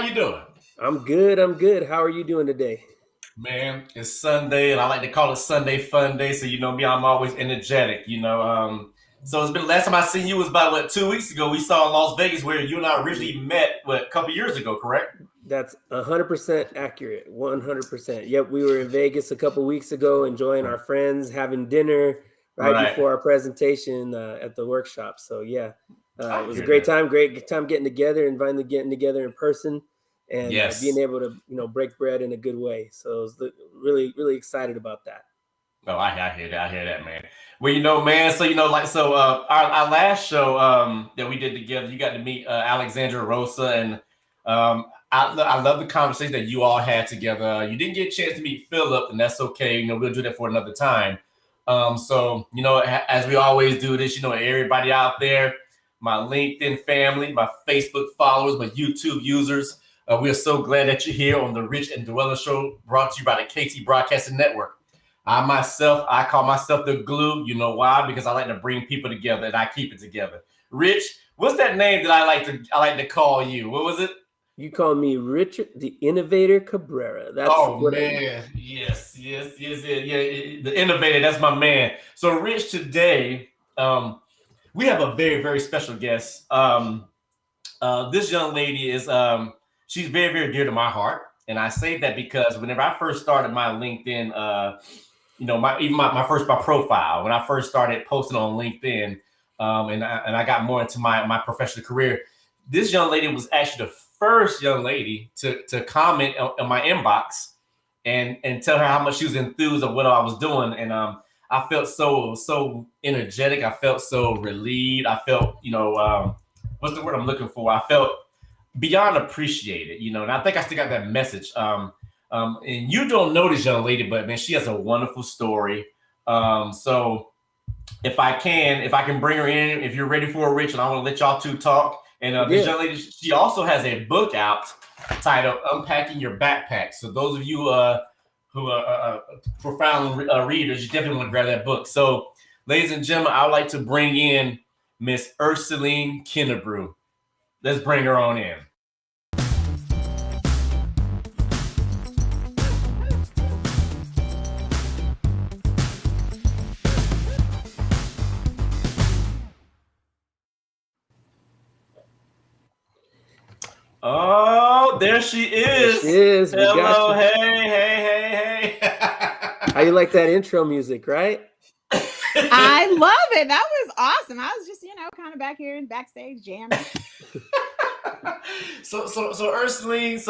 you doing? I'm good. I'm good. How are you doing today? Man, it's Sunday, and I like to call it Sunday Fun Day. So you know me, I'm always energetic. So it's been last time I seen you was about 2 weeks ago. We saw in Las Vegas where you and I originally met a couple years ago, correct? That's 100% accurate. 100%. Yep, we were in Vegas a couple weeks ago, enjoying our friends, having dinner right Right. before our presentation at the workshop. So yeah, I it was a hear great that. time. Great time getting together and finally getting together in person and being Yes. able to break bread in a good way. So I was really really excited about that. Oh, I hear that. I hear that, man. Well, man. So our last show that we did together, you got to meet Alexandra Rosa, and I love the conversation that you all had together. You didn't get a chance to meet Philip, and that's okay. We'll do that for another time. As we always do this, everybody out there, my LinkedIn family, my Facebook followers, my YouTube users, we are so glad that you're here on the Rich and Dwelyn show, brought to you by the KT Broadcasting Network. I call myself the glue. You know why? Because I like to bring people together and I keep it together. Rich, what's that name that I like to call you? What was it? You call me Richard the Innovator Cabrera. That's Oh what. man, yes, the innovator. That's my man. So, Rich, today we have a very, very special guest. This young lady is she's very, very dear to my heart, and I say that because whenever I first started my LinkedIn, my profile when I first started posting on LinkedIn, and I got more into my professional career. This young lady was actually the first young lady to comment on my inbox and tell her how much she was enthused of what I was doing, and I felt so energetic. I felt so relieved. I felt what's the word I'm looking for? I felt beyond appreciated, and I think I still got that message. And you don't know this young lady, but man, she has a wonderful story. So if I can bring her in, if you're ready for a Rich, and I want to let y'all two talk. And this young lady, she also has a book out titled "Unpacking Your Backpack." So those of you who are profound readers, you definitely want to grab that book. So, ladies and gentlemen, I would like to bring in Miss Ercelene Kennebrew. Let's bring her on in. Oh, there she is. There she is. Hello, hey. How you like that intro music, right? I love it. That was awesome. I was just, kind of back here backstage jamming. So Ercelene,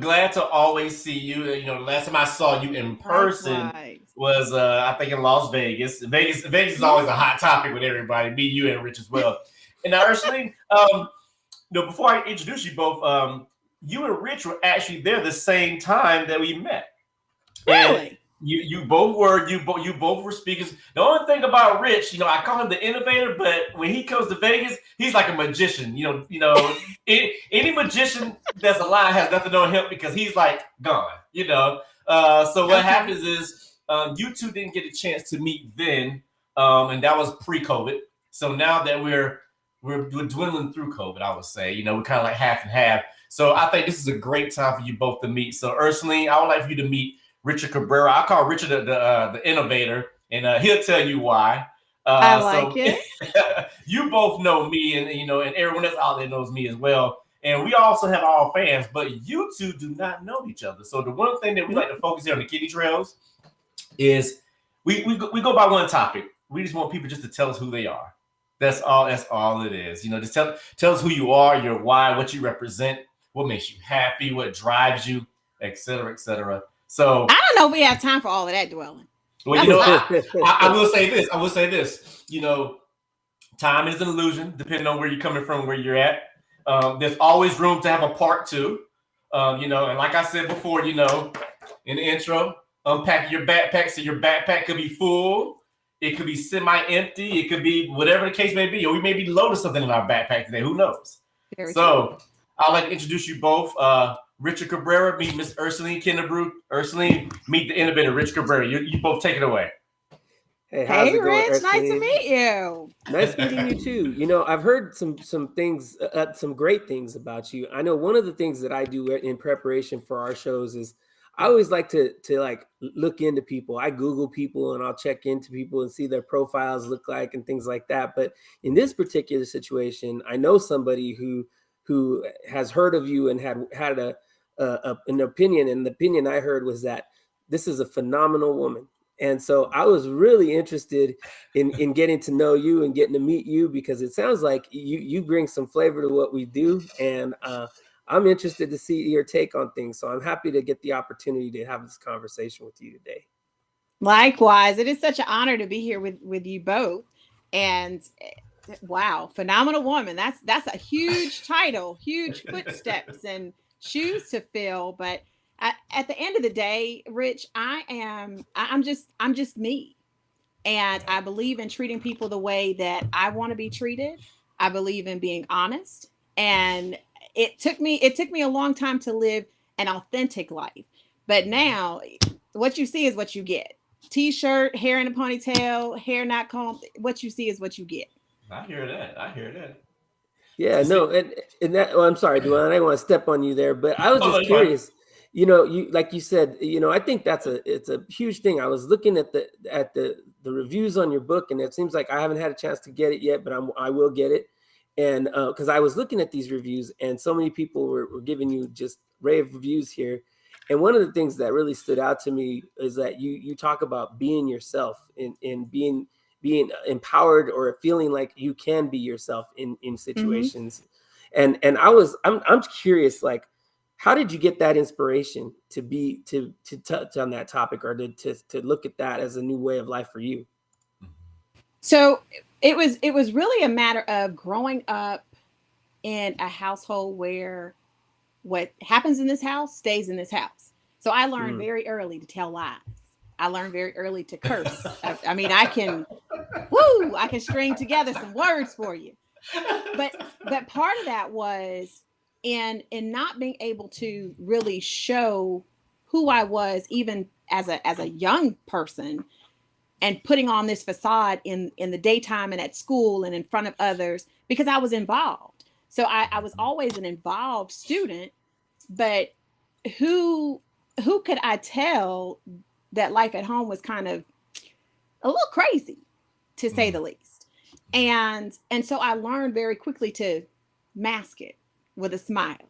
glad to always see you. Last time I saw you in person was I think in Las Vegas. Vegas is always a hot topic with everybody. Me, you, and Rich as well. And now, Ercelene, before I introduce you both, you and Rich were actually there the same time that we met. Really? And you both were speakers. The only thing about Rich, I call him the innovator, but when he comes to Vegas, he's like a magician. Any magician that's alive has nothing on him because he's like gone. So what happens is you two didn't get a chance to meet then, and that was pre-COVID. So now that we're dwindling through COVID, I would say, we're kind of like half and half. So I think this is a great time for you both to meet. So Ercelene, I would like for you to meet Richard Cabrera. I call Richard the innovator, and he'll tell you why. I like it. You both know me, and everyone that's out there knows me as well. And we also have our fans, but you two do not know each other. So the one thing that we like to focus here on the Kitty Trails is we go by one topic. We just want people just to tell us who they are. That's all it is. Just tell us who you are, your why, what you represent, what makes you happy, what drives you, et cetera, et cetera. So I don't know if we have time for all of that, Dwelyn. Well, I will say this. Time is an illusion, depending on where you're coming from, where you're at. There's always room to have a part two. And like I said before, in the intro, unpack your backpack. So your backpack could be full. It could be semi-empty. It could be whatever the case may be. Or we may be loading something in our backpack today. Who knows? Very true. I'd like to introduce you both. Richard Cabrera, meet Miss Ercelene Kennebrew. Ercelene, meet the innovator, Rich Cabrera. You both take it away. Hey, how's Hey, it going, Rich. Nice to Ercelene? meet you. Nice meeting you too. I've heard some things, some great things about you. I know one of the things that I do in preparation for our shows is I always like to like look into people. I Google people and I'll check into people and see their profiles look like and things like that. But in this particular situation, I know somebody who has heard of you and had an opinion, and the opinion I heard was that this is a phenomenal woman. And so I was really interested in getting to know you and getting to meet you, because it sounds like you bring some flavor to what we do, and I'm interested to see your take on things. So I'm happy to get the opportunity to have this conversation with you today. Likewise, it is such an honor to be here with you both. And wow, phenomenal woman. That's a huge title, huge footsteps and shoes to fill. But at the end of the day, Rich, I'm just me. And I believe in treating people the way that I want to be treated. I believe in being honest. And it took me a long time to live an authentic life. But now what you see is what you get. T-shirt, hair in a ponytail, hair not combed. What you see is what you get. I hear that. I hear that. Yeah, So no, see, and that. Oh, I'm sorry, Dwelyn. I didn't want to step on you there, but I was oh, just that's fine. curious. You like you said. I think it's a huge thing. I was looking at the reviews on your book, and it seems like I haven't had a chance to get it yet, but I will get it. And because I was looking at these reviews, and so many people were giving you just rave reviews here. And one of the things that really stood out to me is that you talk about being yourself and being empowered or feeling like you can be yourself in Mm-hmm. situations. And I'm curious, like, how did you get that inspiration to touch on that topic, or to look at that as a new way of life for you? So it was really a matter of growing up in a household where what happens in this house stays in this house. So I learned Mm. very early to tell lies. I learned very early to curse. I mean, I can string together some words for you. But part of that was in not being able to really show who I was, even as a young person, and putting on this facade in the daytime and at school and in front of others, because I was involved. So I was always an involved student. But who who could I tell that life at home was kind of a little crazy, to say Mm, the least. And so I learned very quickly to mask it with a smile.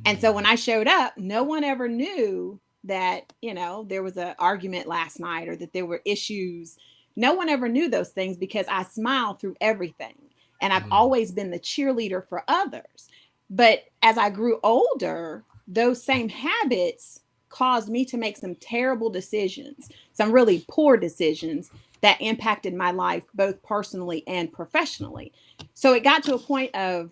And so when mm, I showed up, no one ever knew that, there was an argument last night or that there were issues. No one ever knew those things because I smiled through everything. And I've mm, always been the cheerleader for others. But as I grew older, those same habits caused me to make some terrible decisions, some really poor decisions that impacted my life, both personally and professionally. So it got to a point of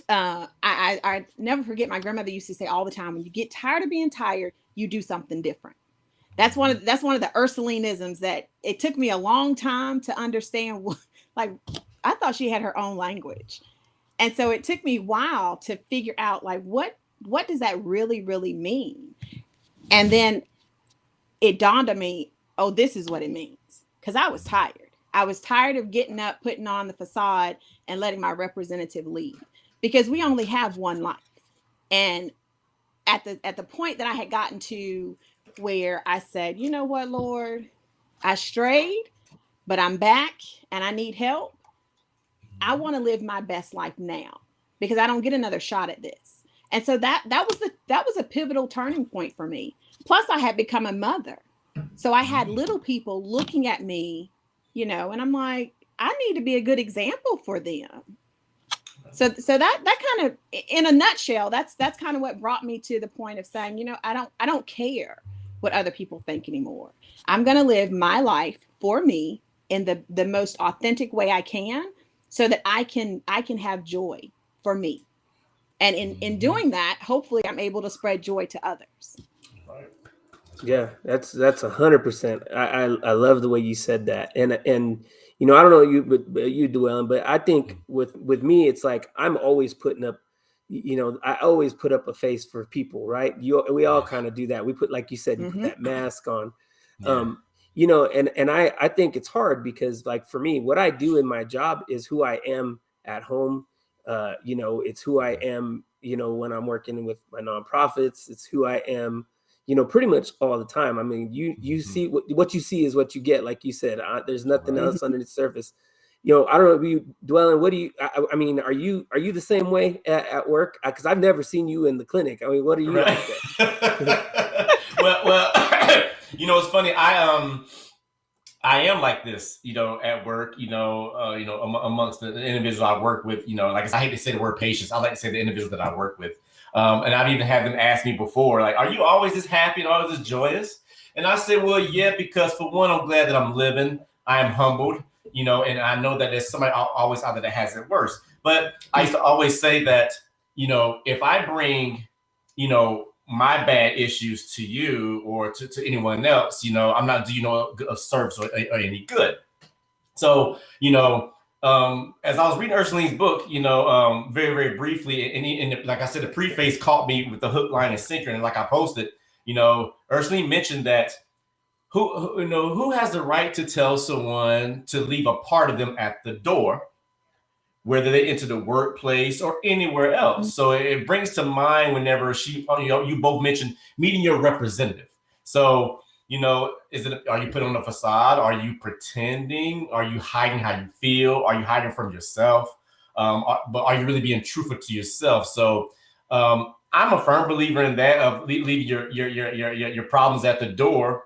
I never forget, my grandmother used to say all the time, when you get tired of being tired, you do something different. mhm, That's one of the Ursulenisms that it took me a long time to understand. Like, I thought she had her own language, and so it took me a while to figure out, like, what does that really mean. And then it dawned on me, oh, this is what it means, because I was tired of getting up, putting on the facade, and letting my representative lead, because we only have one life. And at the point that I had gotten to, where I said, you know what, Lord, I strayed, but I'm back and I need help. I want to live my best life now, because I don't get another shot at this. And so that was a pivotal turning point for me. Plus I had become a mother. So I had mm. little people looking at me, and I'm like, I need to be a good example for them. So that kind of, in a nutshell, that's kind of what brought me to the point of saying, I don't care what other people think anymore. I'm going to live my life for me in the most authentic way I can, so that I can have joy for me. And in Mhm. doing that, hopefully I'm able to spread joy to others. Right. That's Yeah, right. that's 100%. I love the way you said that, and I don't know you, but you, Dwelyn, but I think Mm, with me, it's like I'm always putting up, I always put up a face for people, right? We all yeah. kind of do that. We put, like you said, you put Mm-hmm. that mask on. Yeah. Um, you know, and I think it's hard because, like, for me, what I do in my job is who I am at home. You know, it's who I am, you know, when I'm working with my nonprofits. It's who I am, you know, pretty much all the time. I mean, you see what you see is what you get, like you said. There's nothing else under the surface. You know, I don't know if you, Dwelyn, what do you, I mean, are you the same way at work? Because I've never seen you in the clinic. I mean, what are you like there? well, you know, it's funny. I am like this, you know, at work, you know, amongst the individuals I work with, you know, like I hate to say the word patients. I like to say the individuals that I work with. And I've even had them ask me before, like, are you always this happy and always this joyous? And I said, well, yeah, because for one, I'm glad that I'm living. I am humbled, you know, and I know that there's somebody always out there that has it worse. But I used to always say that, you know, if I bring, you know, my bad issues to you or to anyone else, you know, I'm not doing a service or any good. So, you know, as I was reading Ercelene's book, you know, very, very briefly, and like I said, the preface caught me with the hook, line, and sinker. And like I posted, you know, Ercelene mentioned that who has the right to tell someone to leave a part of them at the door, whether they enter the workplace or anywhere else. So it brings to mind whenever you both mentioned meeting your representative. So, you know, are you putting on a facade? Are you pretending? Are you hiding how you feel? Are you hiding from yourself? But are you really being truthful to yourself? So I'm a firm believer in that, of leaving your problems at the door.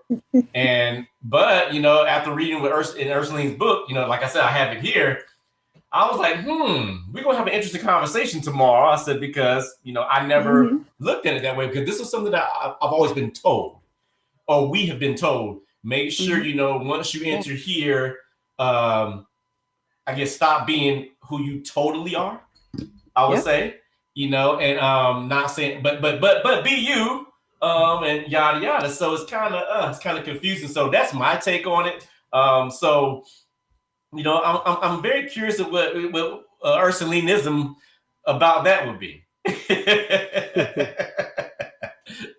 But, you know, after reading in Ercelene's book, you know, like I said, I have it here. I was like, we're going to have an interesting conversation tomorrow. I said, because, you know, I never looked at it that way, because this is something that I've always been told, or we have been told. Make sure, you know, once you enter here, I guess, stop being who you totally are, I would say, you know, and not saying, but be you, and yada, yada. So it's kind of confusing. So that's my take on it. So, you know, I'm very curious of what Ercelenism about that would be.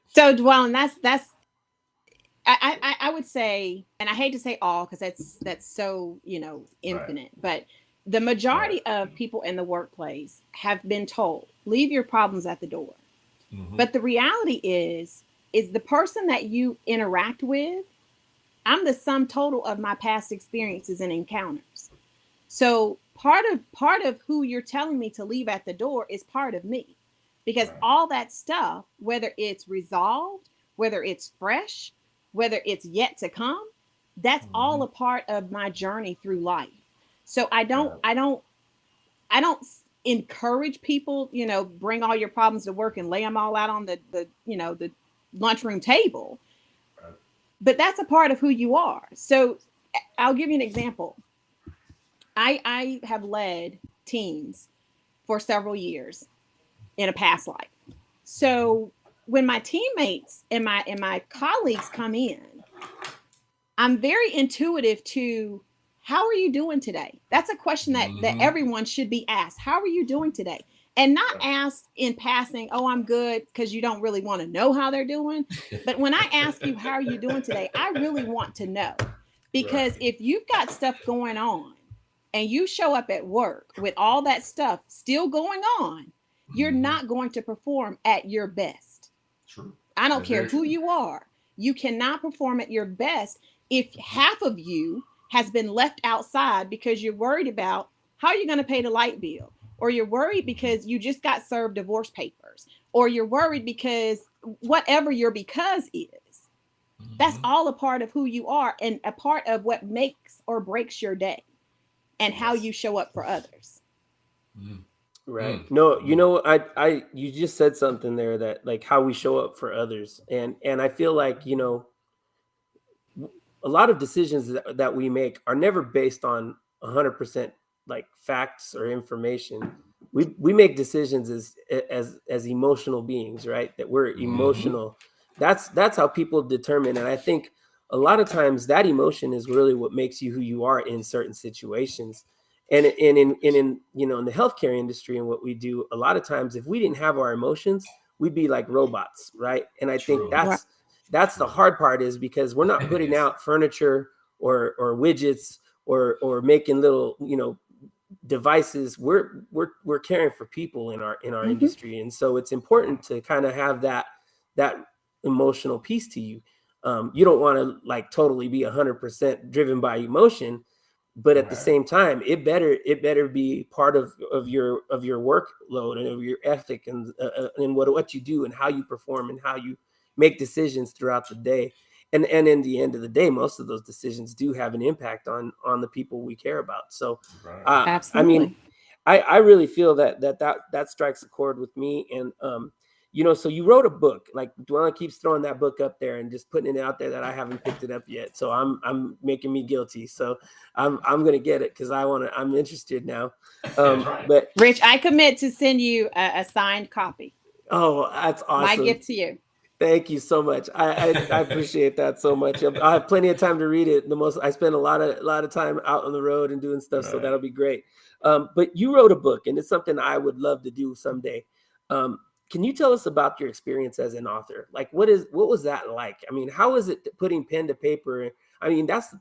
So, Dwelyn, that's I would say, and I hate to say all, because that's so, you know, infinite, but the majority of people in the workplace have been told, leave your problems at the door. But the reality is the person that you interact with, I'm the sum total of my past experiences and encounters. So part of who you're telling me to leave at the door is part of me, because all that stuff, whether it's resolved, whether it's fresh, whether it's yet to come, that's all a part of my journey through life. So I don't encourage people, you know, bring all your problems to work and lay them all out on the you know, the lunchroom table. But that's a part of who you are. So I'll give you an example. I have led teams for several years in a past life. So when my teammates and my colleagues come in, I'm very intuitive to, how are you doing today? That's a question that everyone should be asked. How are you doing today? And not asked in passing, oh, I'm good, because you don't really want to know how they're doing. But when I ask you, how are you doing today? I really want to know. Because if you've got stuff going on and you show up at work with all that stuff still going on, you're not going to perform at your best. True. I don't care who you are. You cannot perform at your best if half of you has been left outside because you're worried about how you're going to pay the light bill, or you're worried because you just got served divorce papers, or you're worried because whatever your because is. That's all a part of who you are, and a part of what makes or breaks your day and how you show up for others. Right. No, you know, you just said something there, that like how we show up for others. And I feel like, you know, a lot of decisions that we make are never based on 100% like facts or information. We make decisions as emotional beings, right? That we're emotional. That's how people determine. And I think a lot of times that emotion is really what makes you who you are in certain situations. And in you know, in the healthcare industry and what we do, a lot of times if we didn't have our emotions, we'd be like robots, right? And I think that's the hard part, is because we're not putting out furniture or widgets or making little, devices. We're caring for people in our industry. And so it's important to kind of have that emotional piece to you. You don't want to like totally be 100% driven by emotion, but at the same time, it better be part of your workload and of your ethic and what you do and how you perform and how you make decisions throughout the day. And in the end of the day, most of those decisions do have an impact on the people we care about. So, I mean, I really feel that strikes a chord with me. And so you wrote a book. Like, Dwelyn keeps throwing that book up there and just putting it out there that I haven't picked it up yet. So I'm making me guilty. So I'm gonna get it because I'm interested now. But Rich, I commit to send you a signed copy. Oh, that's awesome! My gift to you. Thank you so much. I appreciate that so much. I have plenty of time to read it. I spend a lot of time out on the road and doing stuff, so that'll be great. But you wrote a book, and it's something I would love to do someday. Can you tell us about your experience as an author? Like, what was that like? I mean, how is it putting pen to paper? I mean, that's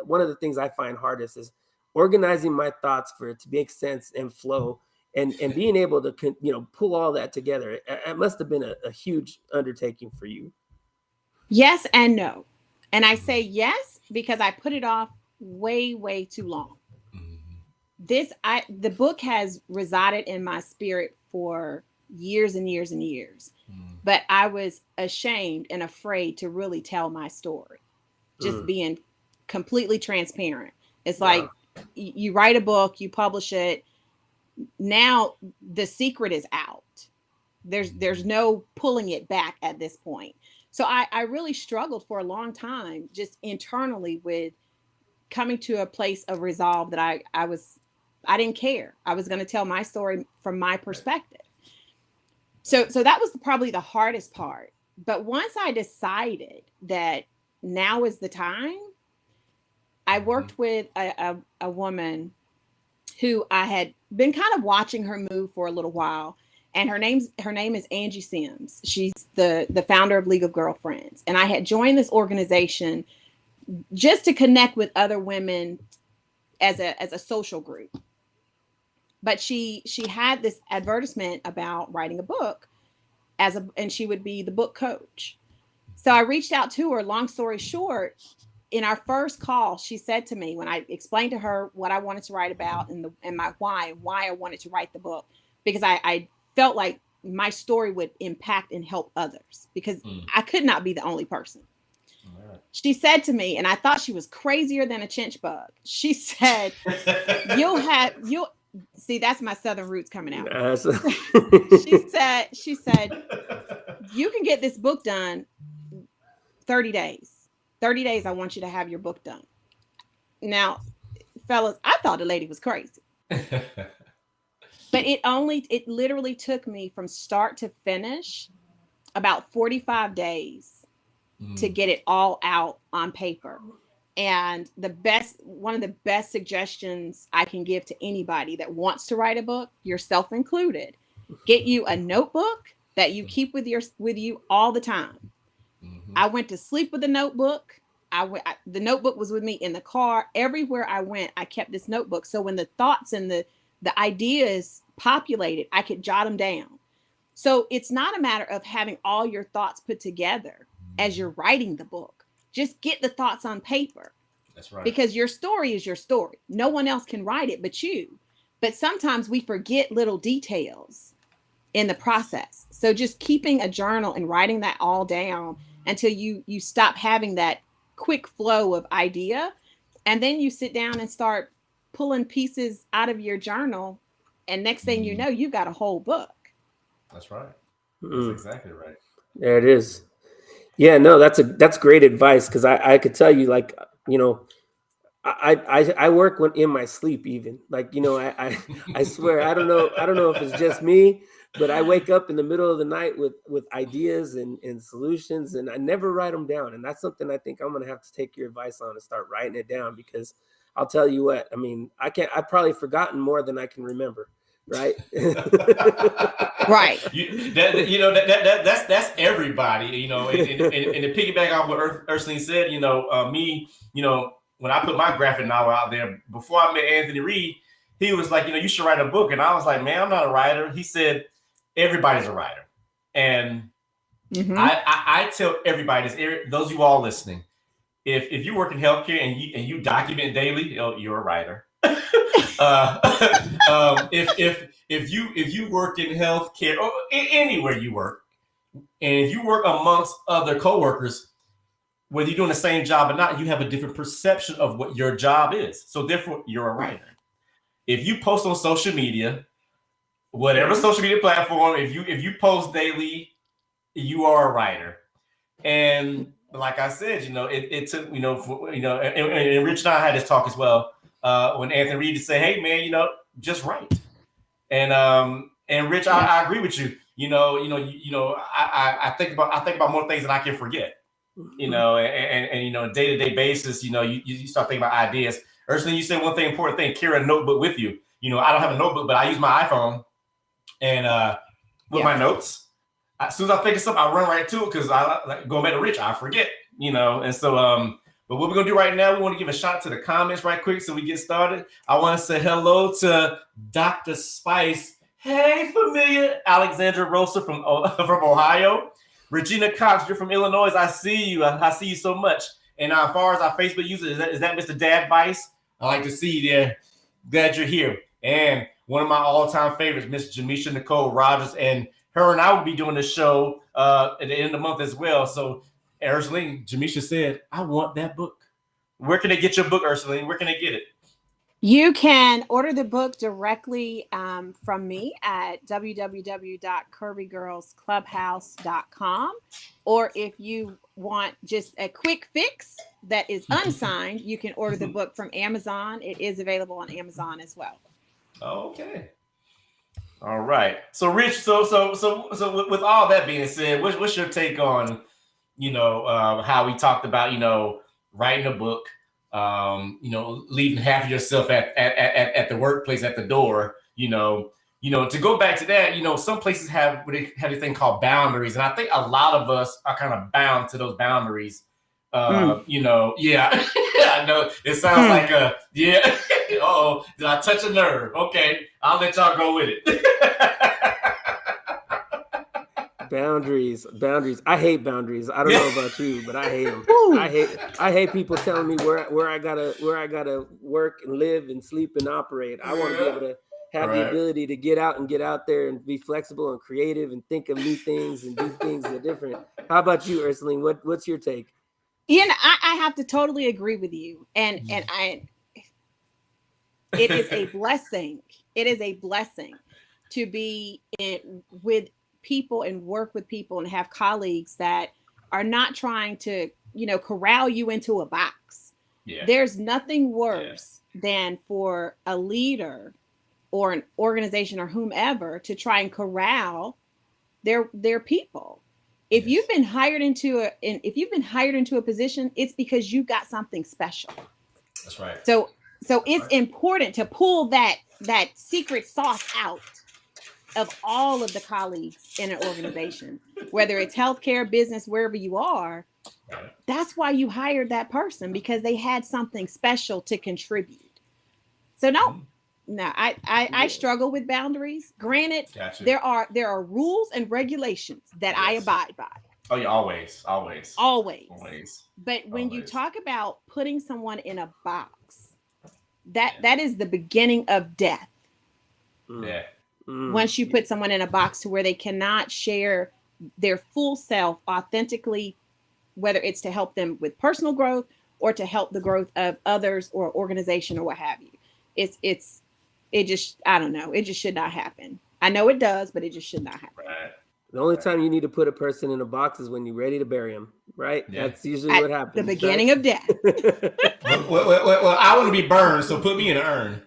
one of the things I find hardest is organizing my thoughts for it to make sense and flow, and being able to, pull all that together. It must have been a huge undertaking for you. Yes and no. And I say yes because I put it off way, way too long. The book has resided in my spirit for years and years and years, but I was ashamed and afraid to really tell my story. Just being completely transparent. It's like you write a book, you publish it. Now the secret is out. There's no pulling it back at this point. So I really struggled for a long time just internally with coming to a place of resolve that I didn't care. I was going to tell my story from my perspective. So that was probably the hardest part. But once I decided that now is the time, I worked with a woman who I had been kind of watching her move for a little while. And her name is Angie Sims. She's the founder of League of Girlfriends. And I had joined this organization just to connect with other women as a social group. But she had this advertisement about writing a book and she would be the book coach. So I reached out to her. Long story short, in our first call, she said to me, when I explained to her what I wanted to write about and my why I wanted to write the book, because I felt like my story would impact and help others, because I could not be the only person. She said to me, and I thought she was crazier than a chinch bug. She said, you'll see, that's my Southern roots coming out. She said, you can get this book done 30 days. 30 days, I want you to have your book done. Now, fellas, I thought the lady was crazy. But it literally took me from start to finish about 45 days to get it all out on paper. And one of the best suggestions I can give to anybody that wants to write a book, yourself included, get you a notebook that you keep with you all the time. I went to sleep with the notebook. The notebook was with me in the car. Everywhere I went, I kept this notebook. So when the thoughts and the ideas populated, I could jot them down. So it's not a matter of having all your thoughts put together as you're writing the book. Just get the thoughts on paper. That's right. Because your story is your story. No one else can write it but you. But sometimes we forget little details in the process. So just keeping a journal and writing that all down until you stop having that quick flow of idea. And then you sit down and start pulling pieces out of your journal. And next thing you know, you've got a whole book. That's right. That's exactly right. There it is. Yeah, no, that's great advice, because I could tell you, like, I work in my sleep even. Like, I swear, I don't know if it's just me, but I wake up in the middle of the night with ideas and solutions, and I never write them down. And that's something I think I'm going to have to take your advice on and start writing it down, because I'll tell you what, I mean, I've probably forgotten more than I can remember. right? Right. That's everybody, and to piggyback off what Ercelene said, me, when I put my graphic novel out there, before I met Anthony Reed, he was like, you should write a book. And I was like, man, I'm not a writer. He said, everybody's a writer. And I tell everybody this, those of you all listening, if you work in healthcare and you document daily, you're a writer. If you work in healthcare or anywhere you work, and if you work amongst other coworkers, whether you're doing the same job or not, you have a different perception of what your job is. So therefore, you're a writer. If you post on social media, whatever social media platform, if you post daily, you are a writer. And like I said, it took, and Rich and I had this talk as well. When Anthony Reed said, "Hey man, just write." And Rich, I agree with you. I think about more things than I can forget. Day-to-day basis, you start thinking about ideas. Ercelene, you said one thing, important thing: carry a notebook with you. I don't have a notebook, but I use my iPhone and with my notes. As soon as I think of something, I run right to it because going back to Rich, I forget. And so but what we're gonna do right now, we want to give a shout out to the comments right quick so we get started. I want to say hello to Dr. Spice. Hey, familiar Alexandra Rosa from Ohio. Regina Cox, you're from Illinois. I see you. I see you so much. And as far as our Facebook user, is that Mr. Dad Vice? I like to see you there. Glad you're here. And one of my all-time favorites, Miss Jamisha Nicole Rogers. And her and I will be doing the show at the end of the month as well. So, Ercelene, Jamisha said, I want that book. Where can they get your book, Ercelene? Where can they get it? You can order the book directly from me at www.kirbygirlsclubhouse.com. Or if you want just a quick fix that is unsigned, you can order the book from Amazon. It is available on Amazon as well. Okay. All right. So Rich, so with all that being said, what's your take on, how we talked about, writing a book, leaving half of yourself at the workplace, at the door, to go back to that, some places have a thing called boundaries. And I think a lot of us are kind of bound to those boundaries. Yeah, I know it sounds like yeah. Oh, did I touch a nerve? Okay, I'll let y'all go with it. Boundaries. I hate boundaries. I don't know about you, but I hate them. I hate people telling me where I gotta work and live and sleep and operate. I want to be able to have the ability to get out there and be flexible and creative and think of new things and do things that are different. How about you, Ercelene? What's your take? I have to totally agree with you. And it is a blessing. It is a blessing to be with people and work with people and have colleagues that are not trying to, corral you into a box. Yeah. There's nothing worse than for a leader or an organization or whomever to try and corral their people. If you've been hired into a position, it's because you got something special. That's right. So it's important to pull that secret sauce out of all of the colleagues in an organization, whether it's healthcare, business, wherever you are. That's why you hired that person, because they had something special to contribute. So I struggle with boundaries. Granted, there are rules and regulations that I abide by. Oh yeah, always. But when you talk about putting someone in a box, that is the beginning of death. Yeah. Once you put someone in a box to where they cannot share their full self authentically, whether it's to help them with personal growth or to help the growth of others or organization or what have you. It just should not happen. I know it does, but it just should not happen. Right. The only time you need to put a person in a box is when you're ready to bury them, right? Yeah. That's usually what happens. The beginning of death. Well, I want to be burned, so put me in an urn.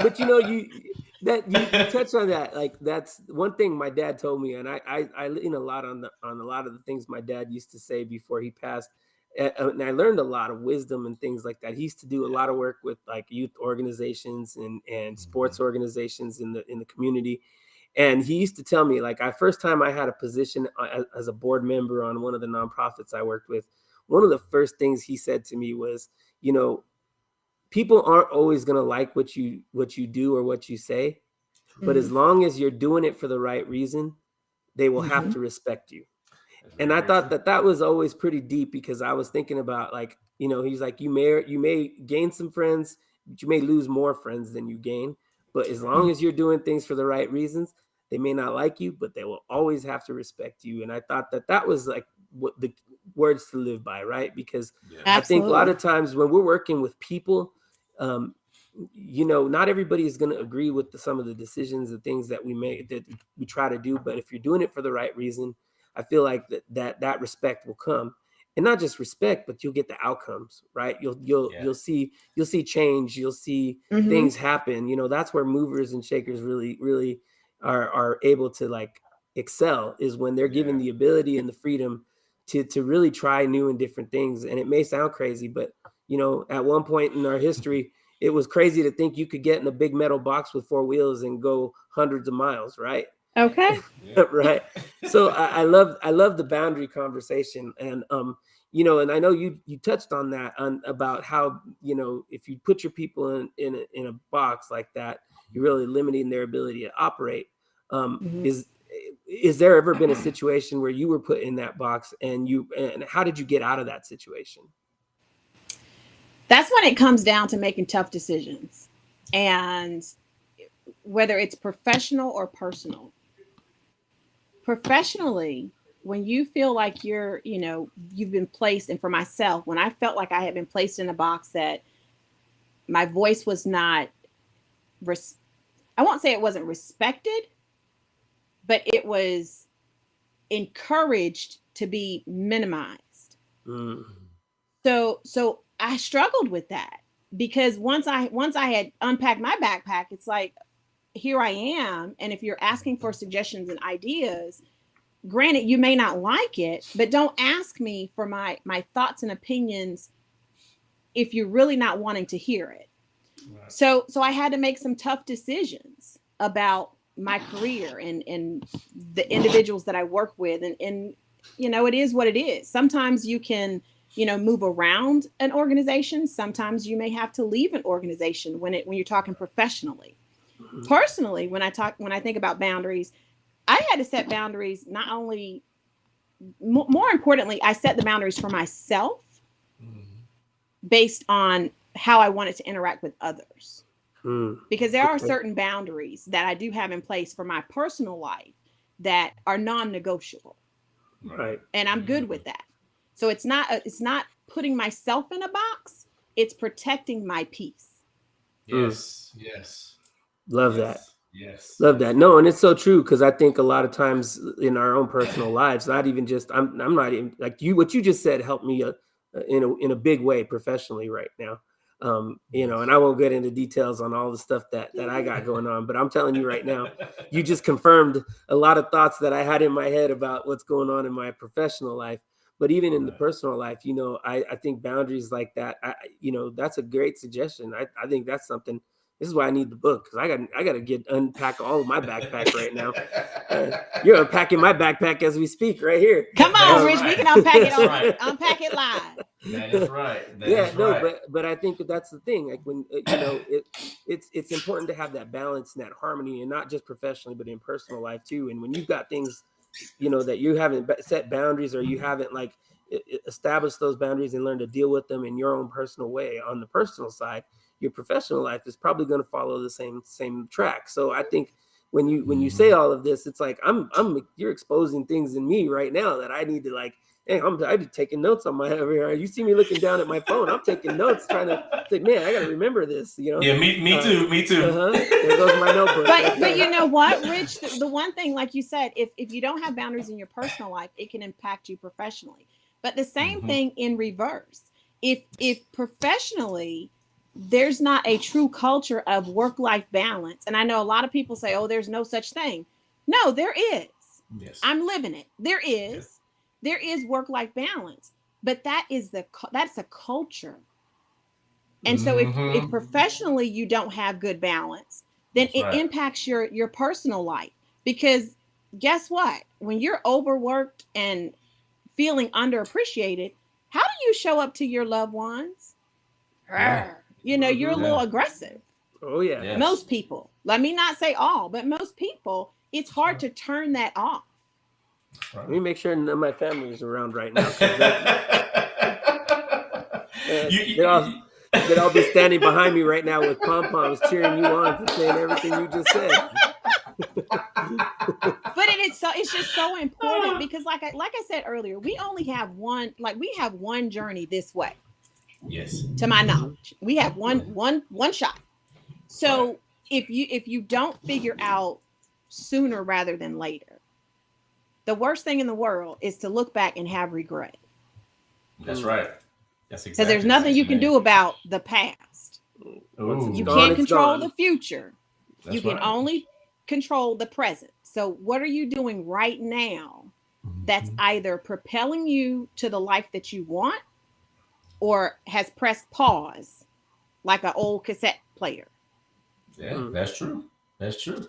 but you touched on that. Like, that's one thing my dad told me, and I lean a lot on a lot of the things my dad used to say before he passed. and I learned a lot of wisdom and things like that. He used to do a lot of work with like youth organizations and sports organizations in the community. And he used to tell me, like, first time I had a position as a board member on one of the nonprofits I worked with, one of the first things he said to me was, you know, people aren't always going to like what you do or what you say, but as long as you're doing it for the right reason, they will have to respect you. And I thought that was always pretty deep, because I was thinking about, like, you know, he's like, you may gain some friends, but you may lose more friends than you gain. But as long as you're doing things for the right reasons, they may not like you, but they will always have to respect you. And I thought that was like what the words to live by, right? Because I think a lot of times when we're working with people, you know, not everybody is going to agree with some of the decisions and things that we try to do. But if you're doing it for the right reason, I feel like that respect will come, and not just respect, but you'll get the outcomes, right? You'll see change. You'll see things happen. You know, that's where movers and shakers really are able to like excel, is when they're given the ability and the freedom to really try new and different things. And it may sound crazy, but you know, at one point in our history, it was crazy to think you could get in a big metal box with 4 wheels and go hundreds of miles, right? Okay. Right. So I love the boundary conversation. And you know, and I know you touched on that, about how, you know, if you put your people in a box like that, you're really limiting their ability to operate. Is there ever been a situation where you were put in that box, and how did you get out of that situation? That's when it comes down to making tough decisions, and whether it's professional or personal. Professionally, when you feel like you've been placed, and for myself, when I felt like I had been placed in a box that my voice was not, I won't say it wasn't respected, but it was encouraged to be minimized. So I struggled with that, because once I had unpacked my backpack, it's like, here I am. And if you're asking for suggestions and ideas, granted, you may not like it, but don't ask me for my thoughts and opinions if you're really not wanting to hear it. Right. So I had to make some tough decisions about my career and the individuals that I work with. And you know, it is what it is. Sometimes you can, you know, move around an organization. Sometimes you may have to leave an organization when you're talking professionally. Personally, when I think about boundaries, I had to set boundaries. Not only, more importantly, I set the boundaries for myself based on how I wanted to interact with others. Because there are certain boundaries that I do have in place for my personal life that are non-negotiable. Right. And I'm good with that. So it's not putting myself in a box. It's protecting my peace. Yes. Yes. Love that. Yes. Love that. No, and it's so true, because I think a lot of times in our own personal lives, not even just, I'm not even like you, what you just said helped me in a big way professionally right now. You know, and I won't get into details on all the stuff that I got going on, but I'm telling you right now, you just confirmed a lot of thoughts that I had in my head about what's going on in my professional life. But even in the personal life, you know, I think boundaries like that, you know, that's a great suggestion. I think that's something. This is why I need the book, because I got to unpack all of my backpack right now. You're unpacking my backpack as we speak right here. Come on, Rich, we can unpack it unpack it live. That is right. But I think that's the thing. Like, when you know, it's important to have that balance and that harmony, and not just professionally, but in personal life too. And when you've got things, you know, that you haven't set boundaries, or you haven't like established those boundaries and learned to deal with them in your own personal way on the personal side, your professional life is probably going to follow the same track. So I think when you say all of this, it's like you're exposing things in me right now that I need to, like, hey, I'm taking notes on my over here. You see me looking down at my phone. I'm taking notes, trying to think, man, I got to remember this, you know? Yeah, me too. There goes my notebook. But you know what, Rich, the one thing, like you said, if you don't have boundaries in your personal life, it can impact you professionally. But the same thing in reverse. If professionally, there's not a true culture of work-life balance. And I know a lot of people say, oh, there's no such thing. No, there is. Yes. I'm living it. There is. Yes. There is work-life balance. but that's a culture. And so if professionally you don't have good balance, then That's it right. impacts your personal life. Because guess what? When you're overworked and feeling underappreciated, how do you show up to your loved ones? Yeah. You're a little Yeah. aggressive. Oh yeah. Yes. Most people, let me not say all, but most people, it's hard to turn that off. Let me make sure none of my family is around right now. They'd all be standing behind me right now with pom-poms cheering you on for saying everything you just said. But it's just so important because like I said earlier, we only have one journey this way. Yes. To my knowledge, we have one shot. So Right. if you don't figure out sooner rather than later, the worst thing in the world is to look back and have regret. That's right. That's exactly. Because there's nothing you can do about the past. Once it's You gone, can't it's control gone. the future. That's you can right. only control the present. So what are you doing right now that's either propelling you to the life that you want or has pressed pause like an old cassette player? Yeah, that's true. That's true.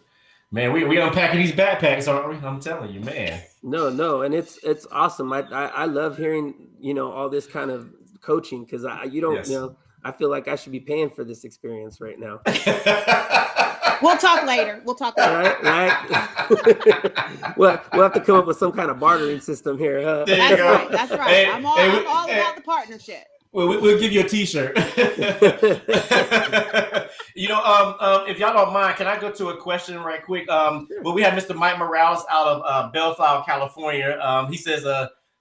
Man, we unpacking these backpacks, aren't we? I'm telling you, man. No, and it's awesome. I love hearing all this kind of coaching because Yes. I feel like I should be paying for this experience right now. We'll talk later. Right. We'll have to come up with some kind of bartering system here. Huh? There you go. That's right. Hey, I'm all about the partnership. We'll give you a T-shirt. If y'all don't mind, can I go to a question right quick? Well, we have Mr. Mike Morales out of Bellflower, California. He says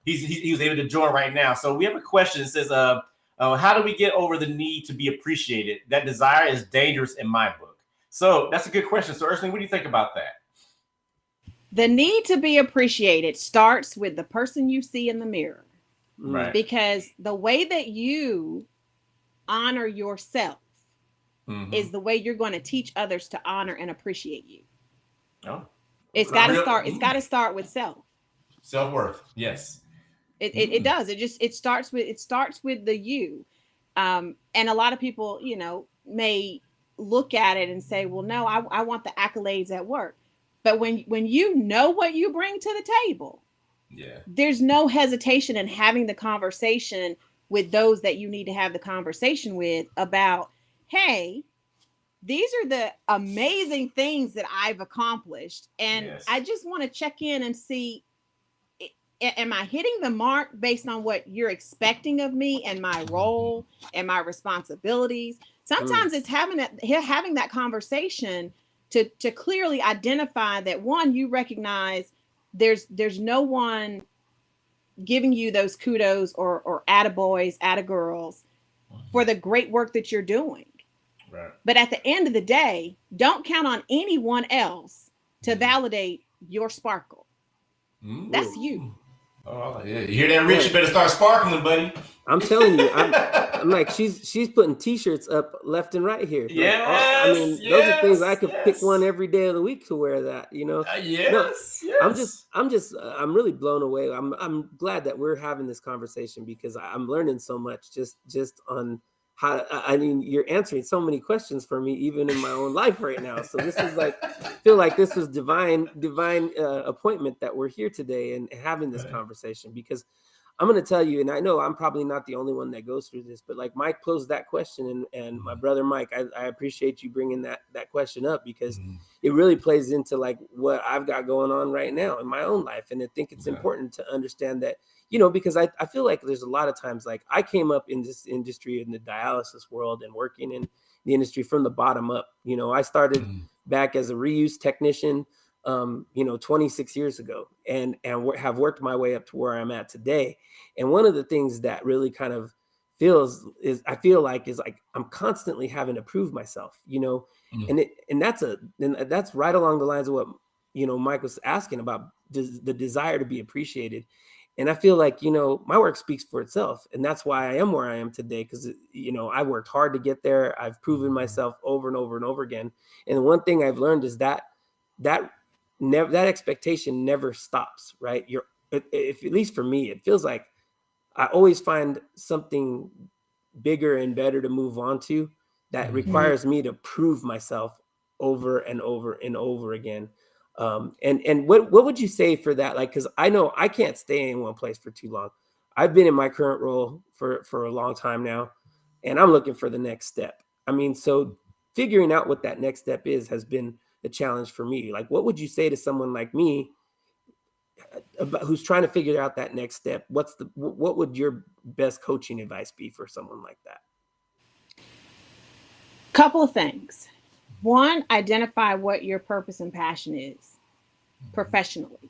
he was able to join right now. So we have a question. It says, how do we get over the need to be appreciated? That desire is dangerous in my book. So that's a good question. So Ercelene, what do you think about that? The need to be appreciated starts with the person you see in the mirror. Right. Because the way that you honor yourself is the way you're going to teach others to honor and appreciate you. Oh. It's got to start. It's got to start with self. Self-worth. Yes. It does. It starts with the you. And a lot of people, may look at it and say, well, no, I want the accolades at work. But when you know what you bring to the table, there's no hesitation in having the conversation with those that you need to have the conversation with about, hey, these are the amazing things that I've accomplished. And I just want to check in and see, am I hitting the mark based on what you're expecting of me and my role and my responsibilities? Sometimes it's having that conversation to clearly identify that, one, you recognize there's no one giving you those kudos or attaboys, attagirls for the great work that you're doing. Right. But at the end of the day, don't count on anyone else to validate your sparkle. That's you. Oh, yeah. You hear that, Rich? You better start sparkling, buddy. I'm telling you, I'm like, she's putting T-shirts up left and right here. Yes, those are things I could pick one every day of the week to wear that. Yes. I'm really blown away. I'm glad that we're having this conversation because I'm learning so much just on how. You're answering so many questions for me, even in my own life right now. So this is I feel like this was divine appointment that we're here today and having this conversation because I'm going to tell you, and I know I'm probably not the only one that goes through this, but like Mike posed that question and my brother Mike, I appreciate you bringing that question up because it really plays into like what I've got going on right now in my own life. And I think it's important to understand that, because I feel like there's a lot of times, like I came up in this industry in the dialysis world and working in the industry from the bottom up. I started back as a reuse technician, 26 years ago and have worked my way up to where I'm at today. And one of the things that really kind of I feel like I'm constantly having to prove myself, and that's right along the lines of what, Mike was asking about the desire to be appreciated. And I feel like, my work speaks for itself. And that's why I am where I am today. Because, I worked hard to get there. I've proven myself over and over and over again. And one thing I've learned is that expectation never stops, right? If at least for me, it feels like I always find something bigger and better to move on to that requires me to prove myself over and over and over again. And what would you say for that? Like, because I know I can't stay in one place for too long. I've been in my current role for a long time now, and I'm looking for the next step. I mean, so figuring out what that next step is has been a challenge for me. Like, what would you say to someone like me about, who's trying to figure out that next step? What would your best coaching advice be for someone like that? Couple of things. One, identify what your purpose and passion is professionally.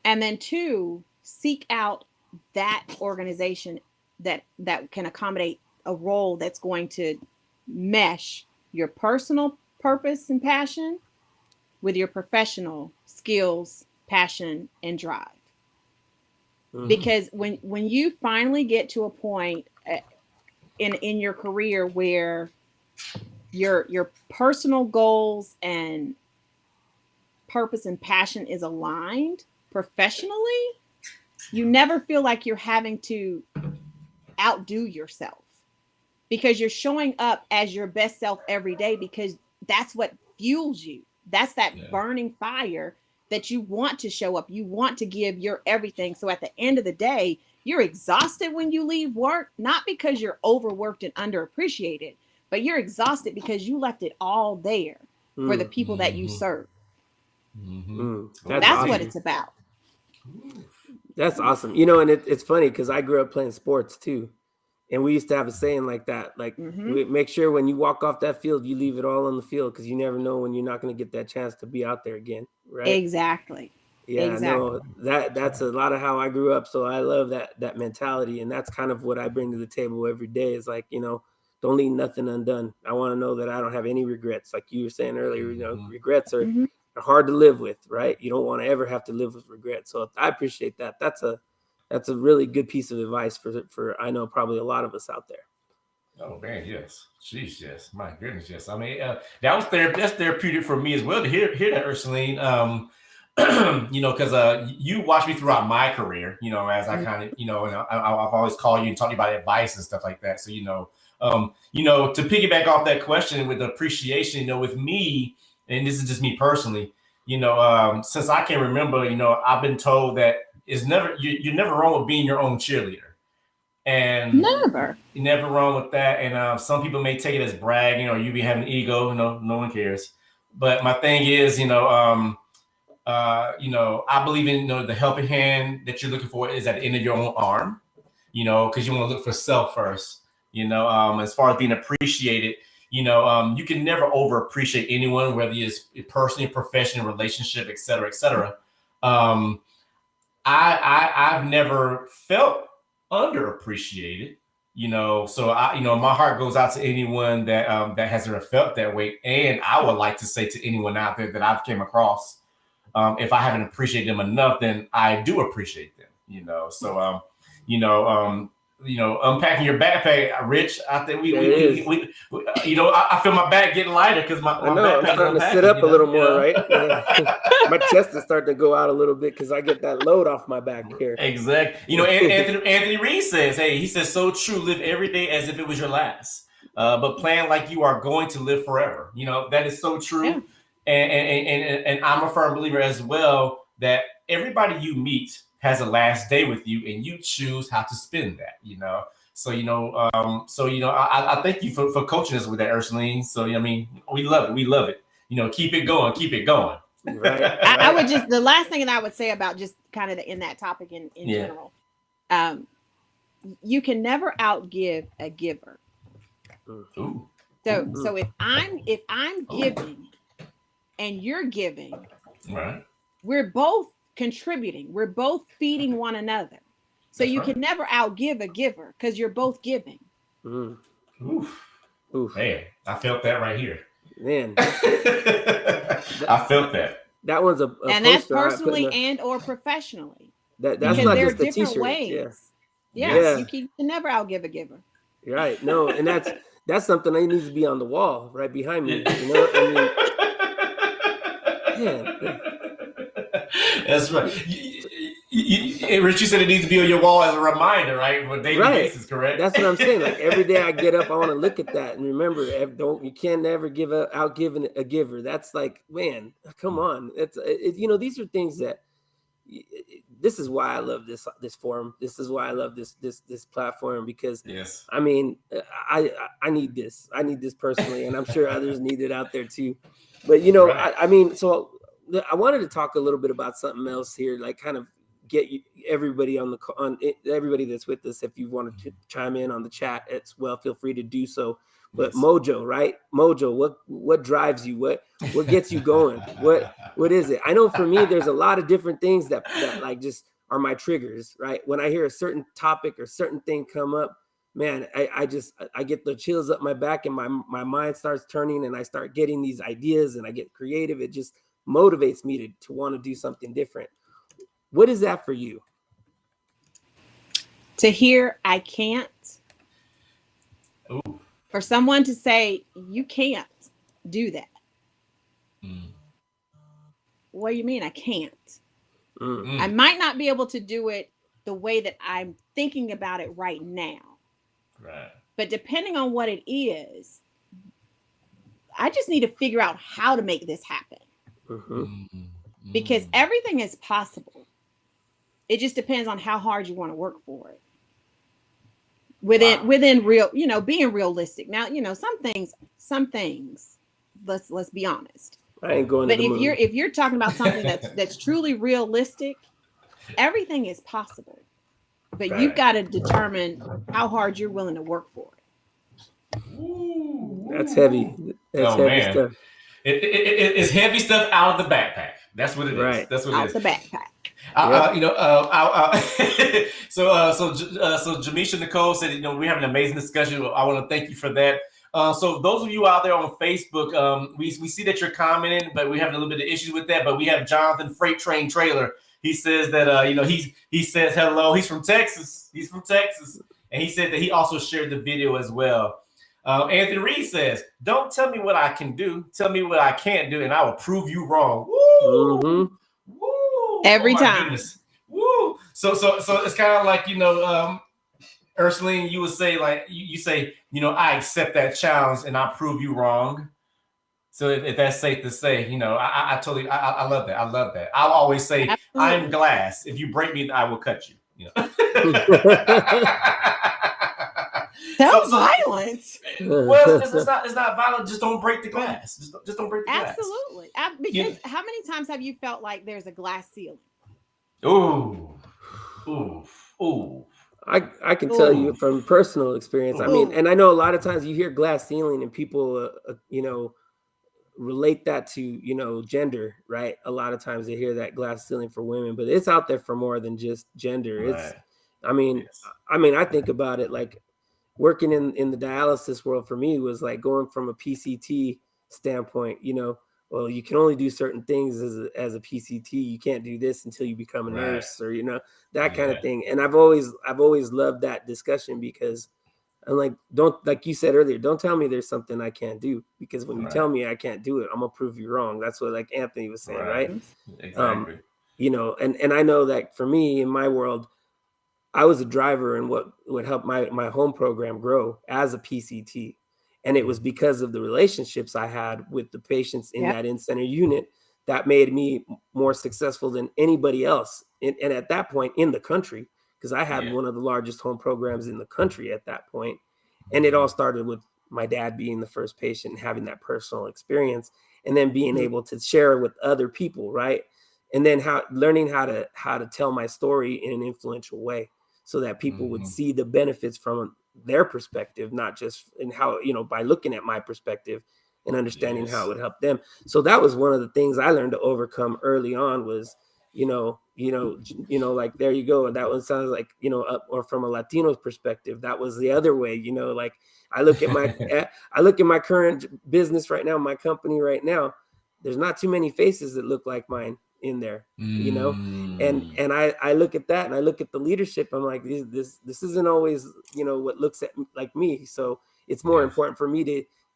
And then two, seek out that organization that can accommodate a role that's going to mesh your personal purpose and passion with your professional skills, passion, and drive. Because when you finally get to a point in your career where your personal goals and purpose and passion is aligned professionally, you never feel like you're having to outdo yourself, because you're showing up as your best self every day, because that's what fuels you. That's that burning fire that you want to show up. You want to give your everything. So at the end of the day, you're exhausted when you leave work, not because you're overworked and underappreciated, but you're exhausted because you left it all there for the people that you serve. That's awesome. What it's about. That's awesome. You know, and it's funny because I grew up playing sports too. And we used to have a saying like that, like make sure when you walk off that field, you leave it all on the field, because you never know when you're not going to get that chance to be out there again. Right. Exactly. Yeah, exactly. No, that's a lot of how I grew up. So I love that mentality. And that's kind of what I bring to the table every day, is like, you know, don't leave nothing undone. I want to know that I don't have any regrets. Like you were saying earlier, you know, regrets are hard to live with, right? You don't want to ever have to live with regrets. So I appreciate that. That's a really good piece of advice for I know probably a lot of us out there. Oh man, yes. Jeez, yes. My goodness, yes. I mean, that's therapeutic for me as well to hear that, Ercelene. You know, because you watched me throughout my career, you know, as I kind of, you know, and I've always called you and talked to you about advice and stuff like that. So, you know, to piggyback off that question with appreciation, you know, with me, and this is just me personally, you know, since I can remember, you know, I've been told that you're never wrong with being your own cheerleader. And you're never wrong with that. And some people may take it as bragging, or you be having ego. No one cares. But my thing is, you know, I believe in, you know, the helping hand that you're looking for is at the end of your own arm. You know, because you want to look for self first. You know, as far as being appreciated, you know, you can never over appreciate anyone, whether it's personally, professional, relationship, et cetera, et cetera. I've never felt underappreciated, you know, so my heart goes out to anyone that has ever felt that way. And I would like to say to anyone out there that I've came across, if I haven't appreciated them enough, then I do appreciate them, you know. So unpacking your backpack, Rich. I think we you know, I feel my back getting lighter because my backpack. I'm starting to sit up a little more, right? My chest is starting to go out a little bit because I get that load off my back here. Exactly. You know, Anthony Reed says, "Hey, he says, so true. Live every day as if it was your last, but plan like you are going to live forever." You know, that is so true. Yeah. And I'm a firm believer as well that everybody you meet has a last day with you, and you choose how to spend that, you know. So, I thank you for coaching us with that, Ercelene. So, I mean, we love it. You know, keep it going. Right. I would just, the last thing that I would say about just kind of in that topic in general, you can never outgive a giver. Ooh. So if I'm giving and you're giving, right, we're both contributing. We're both feeding one another. So that's can never outgive a giver because you're both giving. Oof. Man, I felt that right here. Man, I felt that. That one's a and that's personally and or professionally. That's because not there just are different t-shirt. ways. Yes, you can never outgive a giver. Right. No, and that's something that needs to be on the wall right behind me. You know, I mean, that's right. Rich, you said it needs to be on your wall as a reminder, right? On a daily basis, correct? That's what I'm saying. Like every day I get up, I want to look at that and remember, you can't never give out giving a giver. That's like, man, come on. These are things that. This is why I love this forum. This is why I love this platform, because yes, I mean, I need this. I need this personally, and I'm sure others need it out there too. But right. I mean, so I wanted to talk a little bit about something else here, like kind of get everybody on everybody that's with us. If you want to chime in on the chat as well, feel free to do so. But yes. Mojo, right? Mojo, what drives you? What gets you going? What is it? I know for me, there's a lot of different things that like just are my triggers, right? When I hear a certain topic or certain thing come up, man, I get the chills up my back and my mind starts turning and I start getting these ideas and I get creative. It just motivates me to want to do something different. What is that for you? To hear I can't. Ooh. For someone to say, you can't do that. What do you mean I can't? I might not be able to do it the way that I'm thinking about it right now. Right. But depending on what it is, I just need to figure out how to make this happen. Because everything is possible. It just depends on how hard you want to work for it. Within real, being realistic. Now, some things, let's be honest. I ain't going but to the moon. If you're talking about something that's truly realistic, everything is possible. But right. You've got to determine how hard you're willing to work for it. That's heavy. That's heavy stuff. It's heavy stuff out of the backpack. That's what it is. Right. That's what it is. Out the backpack. So Jamisha Nicole said, we're having an amazing discussion. I want to thank you for that. So those of you out there on Facebook, we see that you're commenting, but we're having a little bit of issues with that. But we have Jonathan Freight Train Trailer. He says that he says hello. He's from Texas. And he said that he also shared the video as well. Anthony Reed says, "Don't tell me what I can do. Tell me what I can't do, and I will prove you wrong." Woo! Mm-hmm. Woo! Every time. Goodness. Woo! So it's kind of like Ercelene, you would say like you say, I accept that challenge and I prove you wrong. So if that's safe to say, I totally I love that. I love that. I'll always say, absolutely. I'm glass. If you break me, I will cut you. That's violence. Well, it's not violent. Just don't break the glass. Just don't break the glass. Absolutely. Because how many times have you felt like there's a glass ceiling? Ooh. I can tell you from personal experience. I mean, and I know a lot of times you hear glass ceiling and people, relate that to, gender, right? A lot of times they hear that glass ceiling for women, but it's out there for more than just gender. Right. It's, I think about it like working in the dialysis world for me was like going from a PCT standpoint, well, you can only do certain things as a PCT. You can't do this until you become a nurse or, that kind of thing. And I've always loved that discussion because I'm like, like you said earlier, don't tell me there's something I can't do, because when you tell me I can't do it, I'm gonna prove you wrong. That's what like Anthony was saying, right? Exactly. And I know that for me in my world, I was a driver in what would help my home program grow as a PCT. And it was because of the relationships I had with the patients in that in-center unit that made me more successful than anybody else. And at that point in the country, because I had one of the largest home programs in the country at that point. And it all started with my dad being the first patient and having that personal experience, and then being able to share it with other people, right? And then learning how to tell my story in an influential way so that people would see the benefits from their perspective, not just in how, by looking at my perspective and understanding how it would help them. So that was one of the things I learned to overcome early on was, like, there you go. And that one sounds like, or from a Latino's perspective, that was the other way, like I look at my current business right now, my company right now, there's not too many faces that look like mine in there, and I look at that and I look at the leadership. I'm like, this isn't always, what looks at like me. So it's more important for me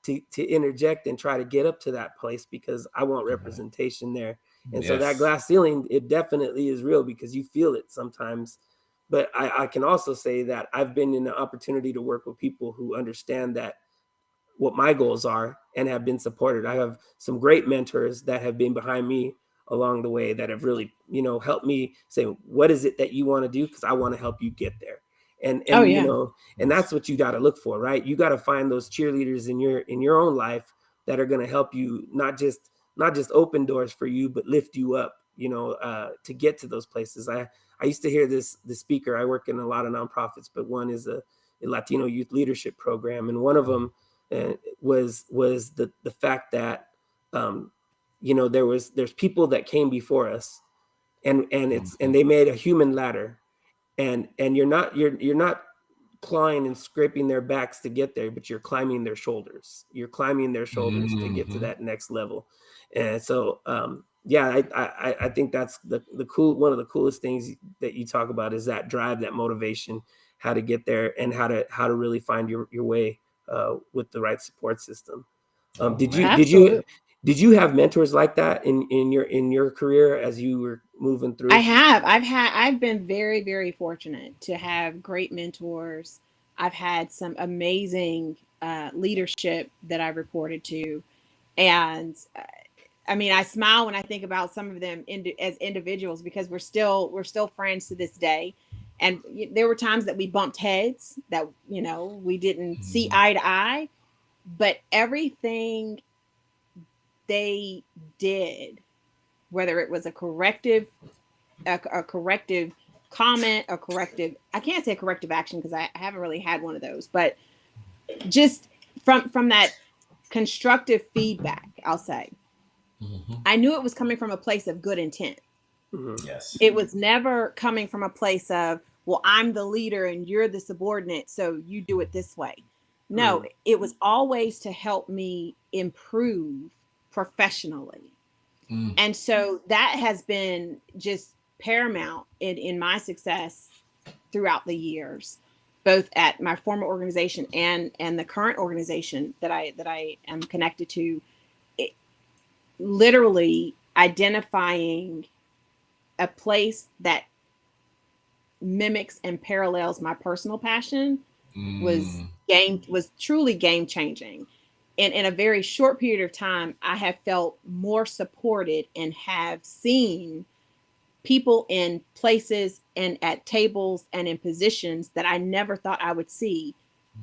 to interject and try to get up to that place because I want representation there. And so that glass ceiling, it definitely is real because you feel it sometimes. But I can also say that I've been in the opportunity to work with people who understand that what my goals are and have been supported. I have some great mentors that have been behind me along the way that have really, helped me say, what is it that you want to do? Because I want to help you get there. And and that's what you got to look for, right? You got to find those cheerleaders in your own life that are going to help you not just open doors for you, but lift you up, to get to those places. I used to hear the speaker. I work in a lot of nonprofits, but one is a Latino youth leadership program, and one of them was the fact that there's people that came before us, and they made a human ladder, and you're not clawing and scraping their backs to get there, but you're climbing their shoulders. You're climbing their shoulders to get to that next level. And so I think that's the cool, one of the coolest things that you talk about is that drive, that motivation, how to get there, and how to really find your way with the right support system. Did you have mentors like that in your career as you were moving through? I've been very, very fortunate to have great mentors. I've had some amazing leadership that I reported to, and I mean, I smile when I think about some of them as individuals because we're still friends to this day. And there were times that we bumped heads, that we didn't see eye to eye, but everything they did, whether it was a corrective comment, I can't say corrective action because I haven't really had one of those, but just from that constructive feedback, I'll say, I knew it was coming from a place of good intent. Yes. It was never coming from a place of, well, I'm the leader and you're the subordinate, so you do it this way. No, it was always to help me improve professionally. And so that has been just paramount in my success throughout the years, both at my former organization and the current organization that I am connected to. Literally identifying a place that mimics and parallels my personal passion was truly game changing. And in a very short period of time, I have felt more supported and have seen people in places and at tables and in positions that I never thought I would see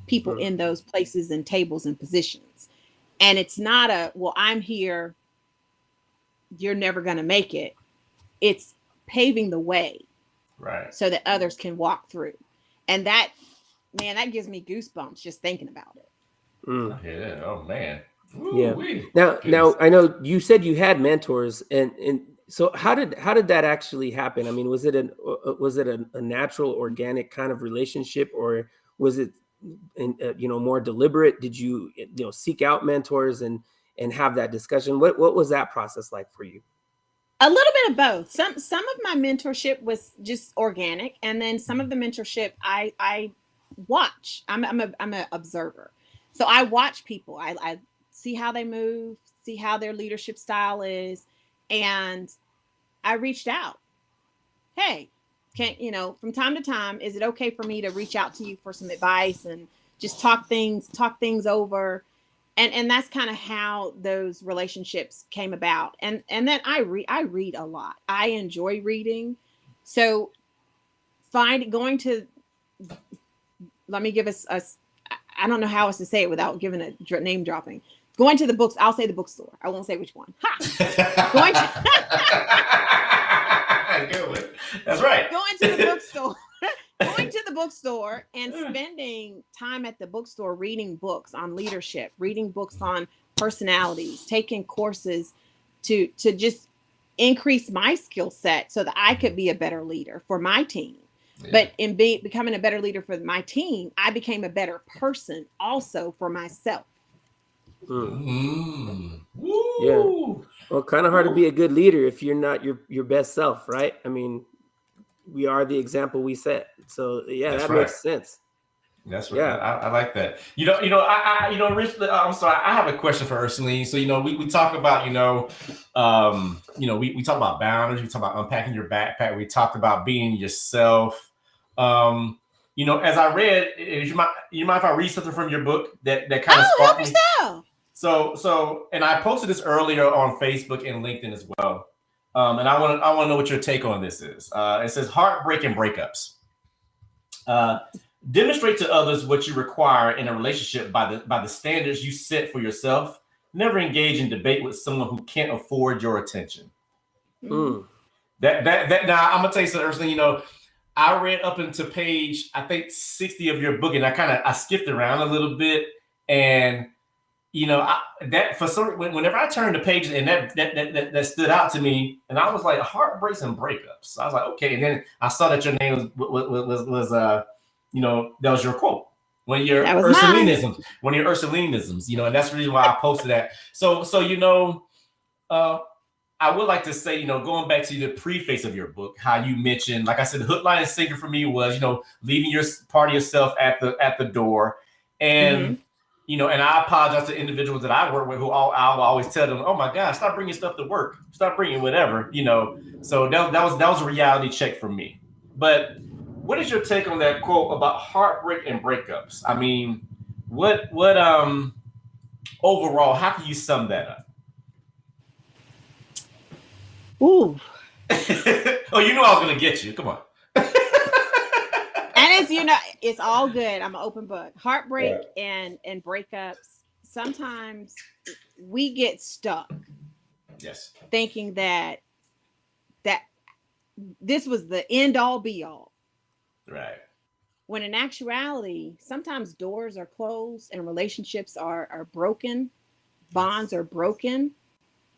people in those places and tables and positions. And it's not well, I'm here, you're never going to make it. It's paving the way, right, so that others can walk through. And that gives me goosebumps just thinking about it. Yeah. Oh man. Ooh, yeah. Now I know you said you had mentors, and so how did that actually happen? I mean, was it a natural, organic kind of relationship, or was it more deliberate? Did you seek out mentors and have that discussion? What was that process like for you? A little bit of both. Some of my mentorship was just organic, and then some of the mentorship I watch. I'm an observer, so I watch people. I see how they move, see how their leadership style is, and I reached out. Hey, from time to time, is it okay for me to reach out to you for some advice and just talk things over? And that's kind of how those relationships came about. And then I read a lot. I enjoy reading. So going to, let me give us I don't know how else to say it without giving a name dropping. Going to the books, I'll say the bookstore. I won't say which one. Going to That's right. Going to the bookstore. Going to the bookstore and spending time at the bookstore reading books on leadership, reading books on personalities, taking courses to just increase my skill set so that I could be a better leader for my team. Yeah. But in becoming a better leader for my team, I became a better person also for myself. Yeah. Well, kind of hard to be a good leader if you're not your best self, right? I mean, we are the example we set. So yeah, that makes sense. That's right. I like that. Rich. I'm sorry. I have a question for Ercelene. So, we talk about, we talk about boundaries. We talk about unpacking your backpack. We talked about being yourself. As I read, you mind if I read something from your book that kind of sparked me? Yourself. So, and I posted this earlier on Facebook and LinkedIn as well. And I want to know what your take on this is. It says heartbreak and breakups. Demonstrate to others what you require in a relationship by the standards you set for yourself. Never engage in debate with someone who can't afford your attention. Mm. That now I'm gonna tell you something, Ercelene. I read up into page, I think 60 of your book, and I skipped around a little bit, and whenever I turned the pages, and that stood out to me, and I was like, heartbreaks and breakups. I was like, okay, and then I saw that your name was that was your quote. One of your Ercelenisms, and that's the reason why I posted that. So I would like to say, going back to the preface of your book, how you mentioned, like I said, the hook, line, and sinker for me was, leaving your part of yourself at the door, and and I apologize to individuals that I work with who I'll always tell them, oh my God, stop bringing stuff to work, stop bringing whatever, So that was a reality check for me. But what is your take on that quote about heartbreak and breakups? I mean, what overall, how can you sum that up? Ooh. Oh, I was going to get you. Come on. And it's all good. I'm an open book. Heartbreak and breakups. Sometimes we get stuck. Yes. Thinking that this was the end all be all. Right. When in actuality, sometimes doors are closed and relationships are broken, bonds are broken,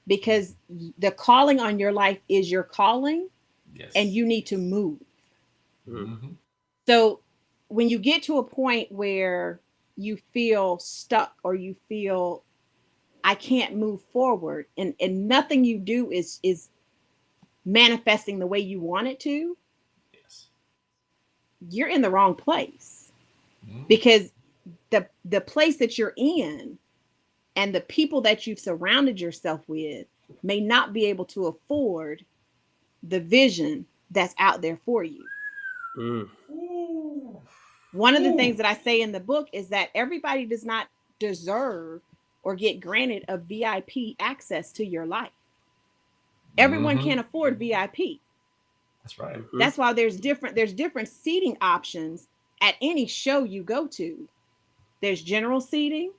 because the calling on your life is your calling. Yes. And you need to move. Mm-hmm. So when you get to a point where you feel stuck or you feel I can't move forward, and nothing you do is manifesting the way you want it to, yes, you're in the wrong place. Mm-hmm. Because the place that you're in and the people that you've surrounded yourself with may not be able to afford the vision that's out there for you. Mm. One of the things that I say in the book is that everybody does not deserve or get granted a VIP access to your life. Everyone can't afford VIP. That's right. Mm-hmm. That's why there's different seating options at any show you go to. There's general seating,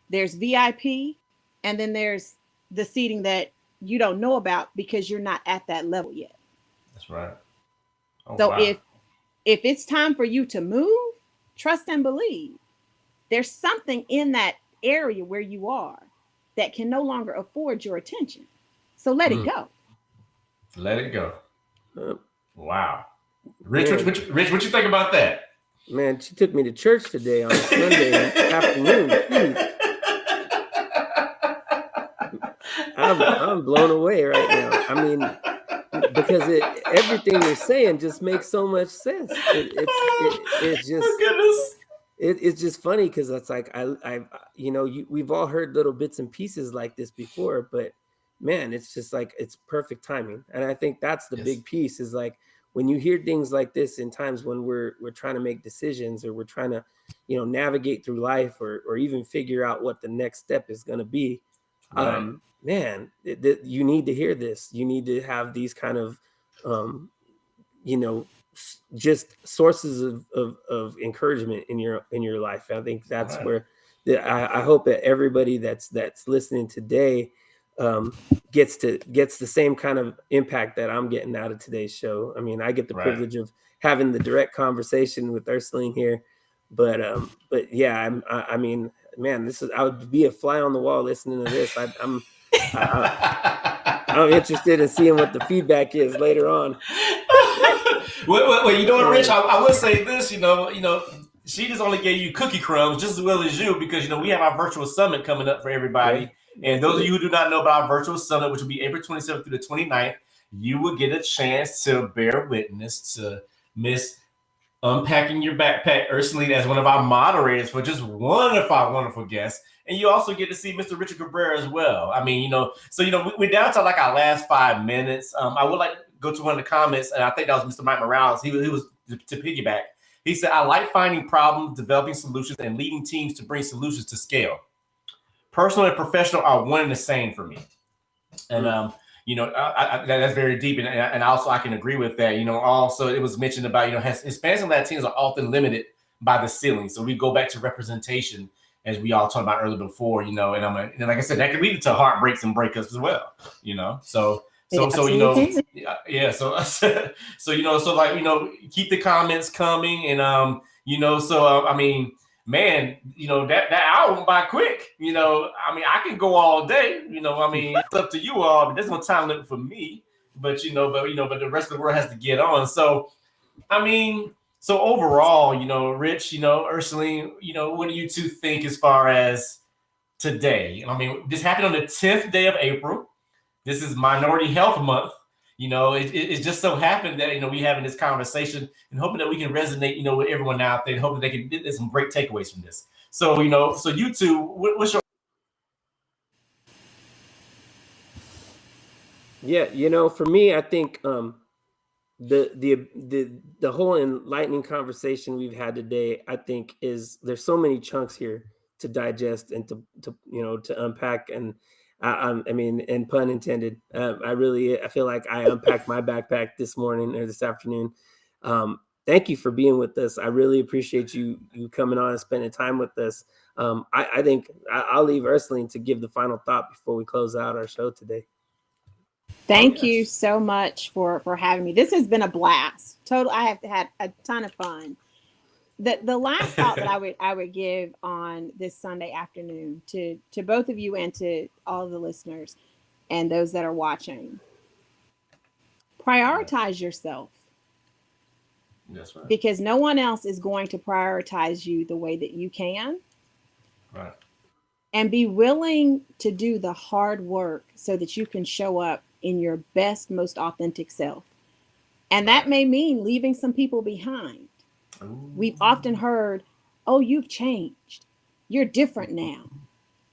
there's VIP, and then there's the seating that you don't know about because you're not at that level yet. That's right. Oh, so wow. if it's time for you to move, trust and believe. There's something in that area where you are that can no longer afford your attention. So let it go. Let it go. Wow. Rich, what you think about that? Man, she took me to church today on Sunday afternoon. I'm blown away right now. I mean, because everything you're saying just makes so much sense. It's just, oh, goodness. It's just funny because it's like we've all heard little bits and pieces like this before, but man, it's just like it's perfect timing. And I think that's the big piece is like when you hear things like this in times when we're trying to make decisions or we're trying to navigate through life or even figure out what the next step is going to be. Right. Man, you need to hear this. You need to have these kind of just sources of encouragement in your life. I think that's where I hope that everybody that's listening today gets the same kind of impact that I'm getting out of today's show. I mean, I get the privilege of having the direct conversation with Ercelene here, but yeah, I mean, man, I would be a fly on the wall listening to this. I'm interested in seeing what the feedback is later on. Well, you know what, Rich? I will say this. She just only gave you cookie crumbs just as well as you, because we have our virtual summit coming up for everybody. Yeah, and those of you who do not know about our virtual summit, which will be April 27th through the 29th, you will get a chance to bear witness to Miss unpacking your backpack, Ercelene, as one of our moderators for just one of our wonderful guests. And you also get to see Mr. Richard Cabrera as well. I mean, so we're down to like our last 5 minutes. I would like to go to one of the comments, and I think that was Mr. Mike Morales. He was to piggyback. He said, "I like finding problems, developing solutions, and leading teams to bring solutions to scale. Personal and professional are one and the same for me." And that's very deep, and also I can agree with that. Also it was mentioned about Hispanics and Latinos are often limited by the ceiling, so we go back to representation, as we all talked about earlier before. And like I said, that can lead to heartbreaks and breakups as well. Keep the comments coming, and I mean, man, that hour went by quick. I can go all day. It's up to you all, but there's no time limit for me. But the rest of the world has to get on. So, so overall, Rich, Ercelene, what do you two think as far as today? This happened on the 10th day of April. This is Minority Health Month. It just so happened that we having this conversation and hoping that we can resonate, with everyone out there, and hoping they can get some great takeaways from this. So so you two, what's your? Yeah, for me, I think the whole enlightening conversation we've had today, I think there's so many chunks here to digest and to unpack, and and pun intended. I feel like I unpacked my backpack this morning or this afternoon. Thank you for being with us. I really appreciate you coming on and spending time with us. I think I'll leave Ercelene to give the final thought before we close out our show today. Thank you so much for having me. This has been a blast. I have had a ton of fun. The last thought that I would give on this Sunday afternoon to both of you and to all of the listeners and those that are watching: prioritize yourself. That's right. Because no one else is going to prioritize you the way that you can. Right. And be willing to do the hard work so that you can show up in your best, most authentic self. And that may mean leaving some people behind. Ooh. We've often heard, "Oh, you've changed. You're different now."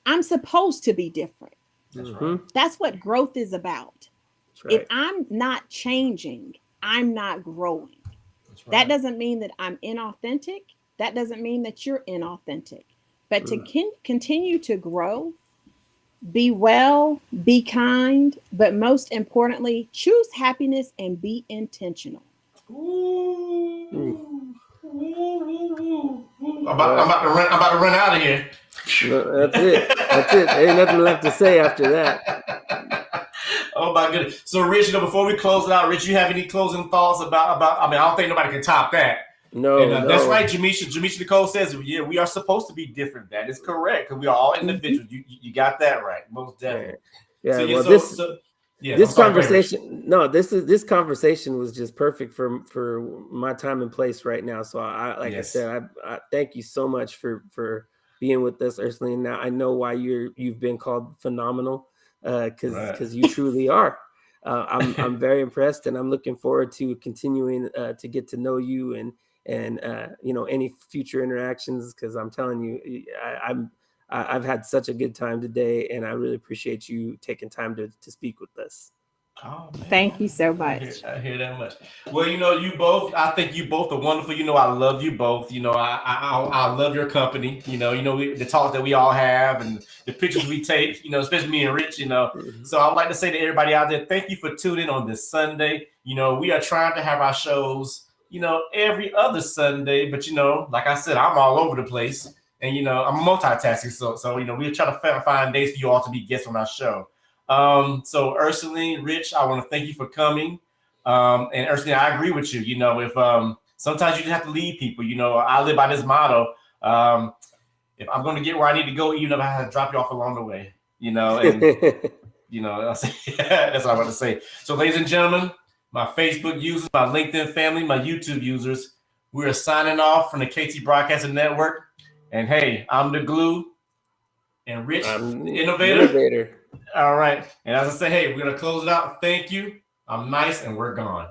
I'm supposed to be different. That's right. That's what growth is about. Right. If I'm not changing, I'm not growing. Right. That doesn't mean that I'm inauthentic. That doesn't mean that you're inauthentic. But to continue to grow, be well, be kind, but most importantly, choose happiness and be intentional. Ooh. I'm about to run out of here. No, that's it. Ain't nothing left to say after that. Oh my goodness. So Rich, before we close it out, Rich, you have any closing thoughts about I don't think nobody can top that. No, That's right. Jamisha Nicole says, yeah, we are supposed to be different. That is correct, because we are all individuals. You got that right. Most definitely. Yeah. This conversation was just perfect for my time and place right now. So I said, I thank you so much for being with us, Ercelene. Now I know why you've been called phenomenal, because you truly are. I'm very impressed, and I'm looking forward to continuing to get to know you and any future interactions, because I'm telling you, I've had such a good time today, and I really appreciate you taking time to speak with us. Oh, man. Thank you so much. I hear that much. Well, I think you both are wonderful. I love you both. I love your company. The talks that we all have and the pictures we take, especially me and Rich, So I would like to say to everybody out there, thank you for tuning in on this Sunday. We are trying to have our shows, every other Sunday, but like I said, I'm all over the place, and I'm multitasking. So we'll try to find days for you all to be guests on our show. So Ercelene, Rich, I want to thank you for coming. And Ercelene, I agree with you. If sometimes you just have to lead people. I live by this motto. If I'm going to get where I need to go, even if I have to drop you off along the way, and that's what I want to say. So, ladies and gentlemen, my Facebook users, my LinkedIn family, my YouTube users, we are signing off from the KT Broadcasting Network. And hey, I'm the glue, and Rich, I'm the innovator. All right. And as I say, hey, we're going to close it out. Thank you. I'm nice, and we're gone.